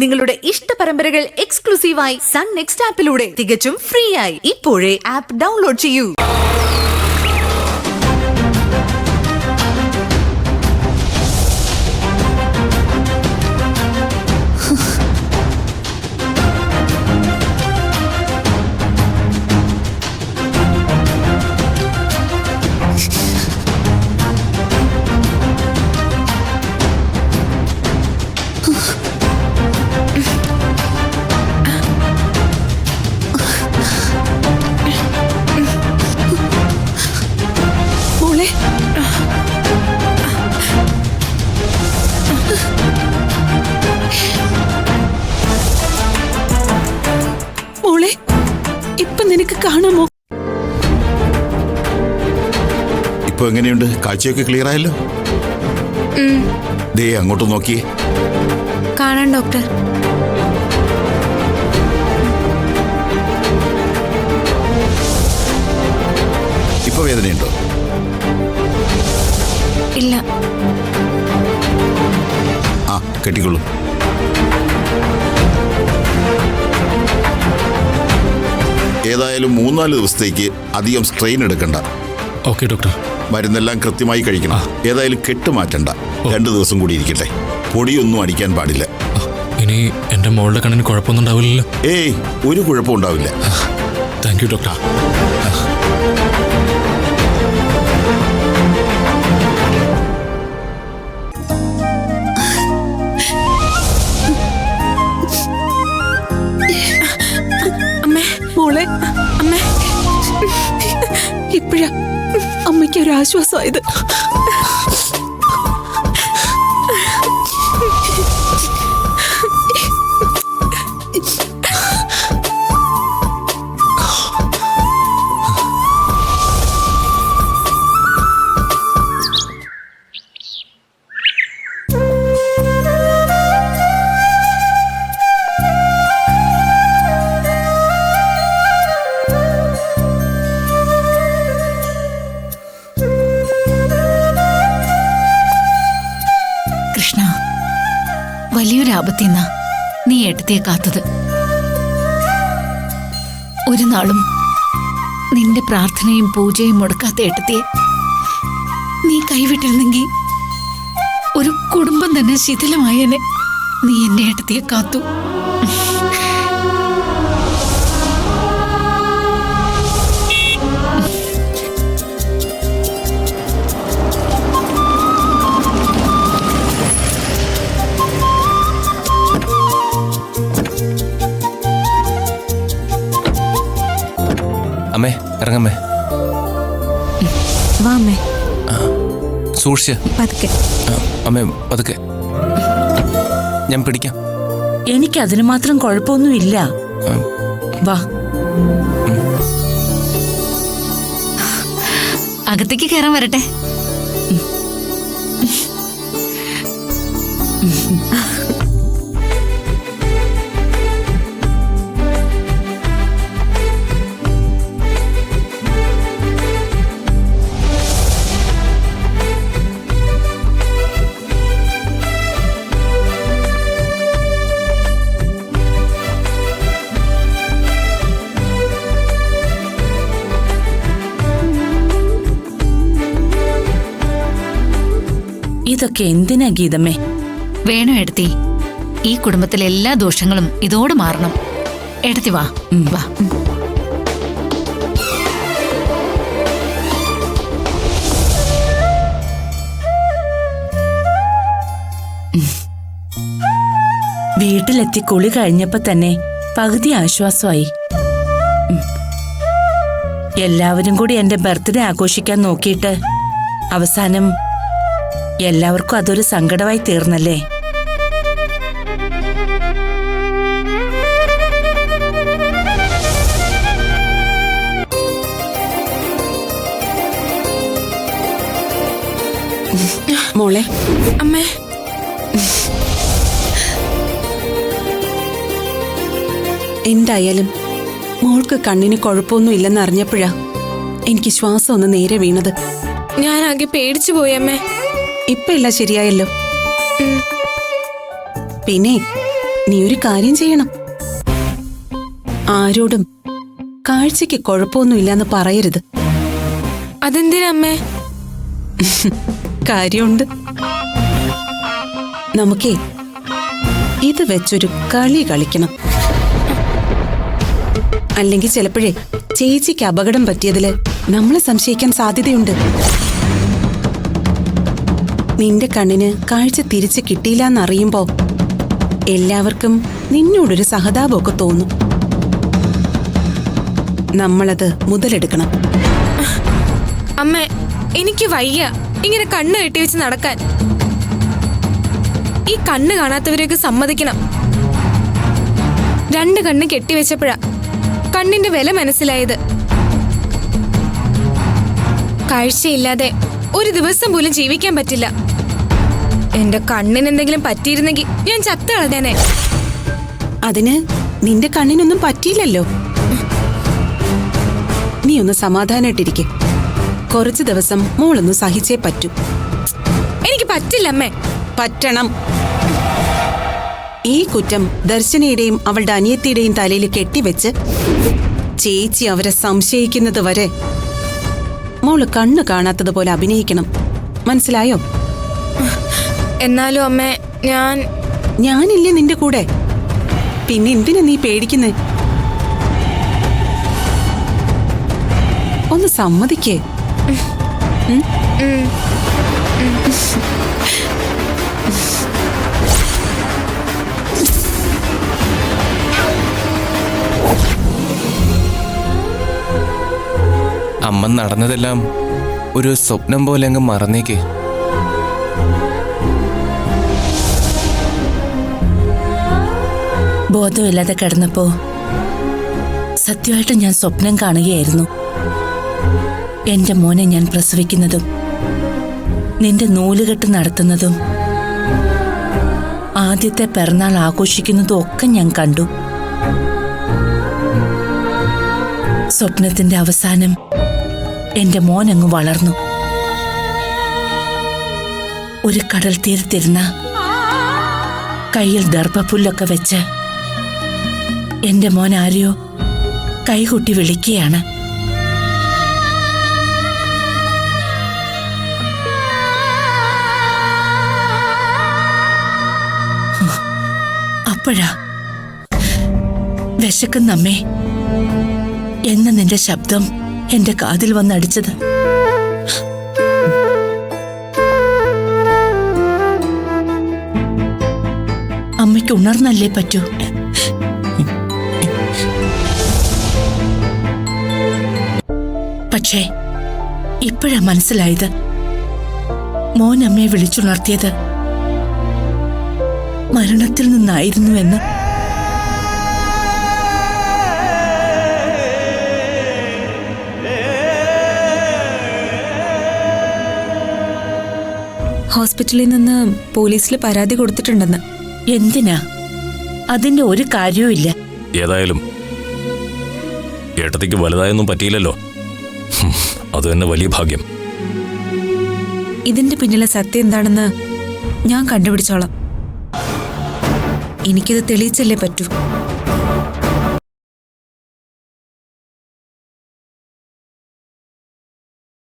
നിങ്ങളുടെ ഇഷ്ട പരമ്പരകൾ എക്സ്ക്ലൂസീവായി സൺ നെക്സ്റ്റ് ആപ്പിലൂടെ തികച്ചും ഫ്രീ ആയി. ഇപ്പോഴേ ആപ്പ് ഡൗൺലോഡ് ചെയ്യൂ. നിനക്ക് കാണാമോ? ഇപ്പൊ എങ്ങനെയുണ്ട്? കാഴ്ചയൊക്കെ ക്ലിയർ ആയല്ലോ. ദേ അങ്ങോട്ട് നോക്കിയേ. കാണാൻ ഡോക്ടർ. ഇപ്പൊ വേദനയുണ്ടോ? ഇല്ല. ആ കെട്ടിക്കൊള്ളൂ. ഏതായാലും 3-4 ദിവസത്തേക്ക് അധികം സ്ട്രെയിൻ എടുക്കണ്ട. Okay doctor. മരുന്നെല്ലാം കൃത്യമായി കഴിക്കണം. ഏതായാലും കെട്ട് മാറ്റണ്ട. 2 ദിവസം കൂടി ഇരിക്കട്ടെ. പൊടിയൊന്നും അടിക്കാൻ പാടില്ല. ഇനി എന്റെ മോളുടെ കണ്ണിന് കുഴപ്പമൊന്നും ഉണ്ടാവില്ലല്ലോ? ഏയ്, ഒരു കുഴപ്പം ഉണ്ടാവില്ല. Thank you doctor. മോളെ, അമ്മ ഇപ്പോഴാ അമ്മയ്ക്ക് ഒരു ആശ്വാസമായത്. വലിയൊരാപത്തിന്ന നീ ഏട്ടത്തിയെ കാത്തത്. ഒരു നാളും നിന്റെ പ്രാർത്ഥനയും പൂജയും മുടക്കാത്ത ഏട്ടത്തിയെ നീ കൈവിട്ടിരുന്നെങ്കിൽ ഒരു കുടുംബം തന്നെ ശിഥിലമായേനെ. നീ എന്റെ ഏട്ടത്തിയെ കാത്തു. അമ്മേ, ഇറങ്ങമ്മേ. വാ അമ്മേ. സൂക്ഷിച്ച്. പതുക്കെ അമ്മേ, പതുക്കെ. ഞാൻ പിടിക്കാം. എനിക്കതിന് മാത്രം കുഴപ്പമൊന്നുമില്ല. വാ. അകത്തേക്ക് കയറാൻ വരട്ടെ. ഇതൊക്കെ എന്തിനാ ഗീതമ്മേ? വേണോ എടുത്തി? ഈ കുടുംബത്തിലെ എല്ലാ ദോഷങ്ങളും ഇതോടെ മാറണം. എടുത്തി വാ. വാ. വീട്ടിലെത്തി കുളി കഴിഞ്ഞപ്പോ തന്നെ പകുതി ആശ്വാസമായി. എല്ലാവരും കൂടി എന്റെ ബർത്ത്ഡേ ആഘോഷിക്കാൻ നോക്കിയിട്ട് അവസാനം എല്ലാവർക്കും അതൊരു സങ്കടമായി തീർന്നല്ലേ? മോളെ, അമ്മേ. എന്തായാലും മോൾക്ക് കണ്ണിന് കുഴപ്പമൊന്നും ഇല്ലെന്ന് അറിഞ്ഞപ്പോഴാ എനിക്ക് ശ്വാസം ഒന്ന് നേരെ വീണത്. ഞാനാകെ പേടിച്ചു പോയി അമ്മേ. ഇപ്പൊ എല്ലാം ശരിയായല്ലോ. പിന്നെ നീ ഒരു കാര്യം ചെയ്യണം. ആരോടും കാഴ്ചയ്ക്ക് കുഴപ്പമൊന്നുമില്ലെന്ന് പറയരുത്. അതെന്തിനാ അമ്മേ? കാര്യമുണ്ട്. നമുക്കേ ഇത് വെച്ചൊരു കളി കളിക്കണം. അല്ലെങ്കിൽ ചിലപ്പോഴേ ചേച്ചിക്ക് അപകടം പറ്റിയതില് നമ്മളെ സംശയിക്കാൻ സാധ്യതയുണ്ട്. നിന്റെ കണ്ണിന് കാഴ്ച തിരിച്ച് കിട്ടിയില്ലെന്നറിയുമ്പോ എല്ലാവർക്കും നിന്നോടൊരു സഹതാപമൊക്കെ തോന്നും. നമ്മളത് മുതലെടുക്കണം. അമ്മേ, എനിക്ക് വയ്യ ഇങ്ങനെ കണ്ണ് കെട്ടിവെച്ച് നടക്കാൻ. ഈ കണ്ണ് കാണാത്തവരെയൊക്കെ സമ്മതിക്കണം. 2 കണ്ണ് കെട്ടിവെച്ചപ്പോഴാ കണ്ണിന്റെ വില മനസ്സിലായത്. കാഴ്ചയില്ലാതെ ഒരു ദിവസം പോലും ജീവിക്കാൻ പറ്റില്ല. എന്റെ കണ്ണിന് എന്തെങ്കിലും പറ്റിയിരുന്നെങ്കിൽ ഞാൻ ചത്തു കളഞ്ഞേനെ. അതിന് നിന്റെ കണ്ണിനൊന്നും പറ്റിയില്ലല്ലോ. നീ ഒന്ന് സമാധാനായിട്ടിരിക്കെ. കുറച്ചു ദിവസം മോളൊന്ന് സഹിച്ചേ പറ്റൂ. എനിക്ക് പറ്റില്ല അമ്മേ. പറ്റണം. ഈ കുറ്റം ദർശനയുടെയും അവളുടെ അനിയത്തിയുടെയും തലയിൽ കെട്ടിവെച്ച് ചേച്ചി അവരെ സംശയിക്കുന്നത് വരെ മോള് കണ്ണ് കാണാത്തതുപോലെ അഭിനയിക്കണം. മനസ്സിലായോ? എന്നാലും അമ്മേ, ഞാനില്ലേ നിന്റെ കൂടെ? പിന്നെ എന്തിനാ നീ പേടിക്കുന്നേ? ഒന്ന് സമ്മതിക്കേ. അമ്മ നടന്നതെല്ലാം ഒരു സ്വപ്നം പോലെ അങ്ങ് മറന്നേക്ക്. ബോധമില്ലാതെ കിടന്നപ്പോ സത്യമായിട്ട് ഞാൻ സ്വപ്നം കാണുകയായിരുന്നു. എന്റെ മോനെ ഞാൻ പ്രസവിക്കുന്നതും നിന്റെ നൂലുകെട്ട് നടത്തുന്നതും ആദ്യത്തെ പിറന്നാൾ ആഘോഷിക്കുന്നതും ഒക്കെ ഞാൻ കണ്ടു. സ്വപ്നത്തിന്റെ അവസാനം എന്റെ മോൻ അങ്ങ് വളർന്നു. ഒരു കടൽ തീരത്തിരുന്ന കയ്യിൽ ദർഭപ്പുല്ലൊക്കെ വെച്ച് എന്റെ മോൻ ആരെയോ കൈകൊട്ടി വിളിക്കുകയാണ്. അപ്പോഴാ വിശക്കുന്നമ്മേ എന്ന നിന്റെ ശബ്ദം എന്റെ കാതിൽ വന്നടിച്ചത്. അമ്മയ്ക്ക് ഉണർന്നല്ലേ പറ്റൂ. പക്ഷേ ഇപ്പോഴാ മനസ്സിലായത് മോൻ അമ്മയെ വിളിച്ചുണർത്തിയത് മരണത്തിൽ നിന്നായിരുന്നുവെന്ന്. ഹോസ്പിറ്റലിൽ നിന്ന് പോലീസിൽ പരാതി കൊടുത്തിട്ടുണ്ടെന്ന്. എന്തിനാ? അതിന്റെ ഒരു കാര്യവുമില്ല. ഏതായാലും ഏട്ടത്തിക്ക് വലുതായൊന്നും പറ്റിയില്ലല്ലോ. അത് തന്നെ വലിയ ഭാഗ്യം. ഇതിന്റെ പിന്നിലെ സത്യം എന്താണെന്ന് ഞാൻ കണ്ടുപിടിച്ചോളാം. എനിക്കിത് തെളിയിച്ചല്ലേ പറ്റൂ.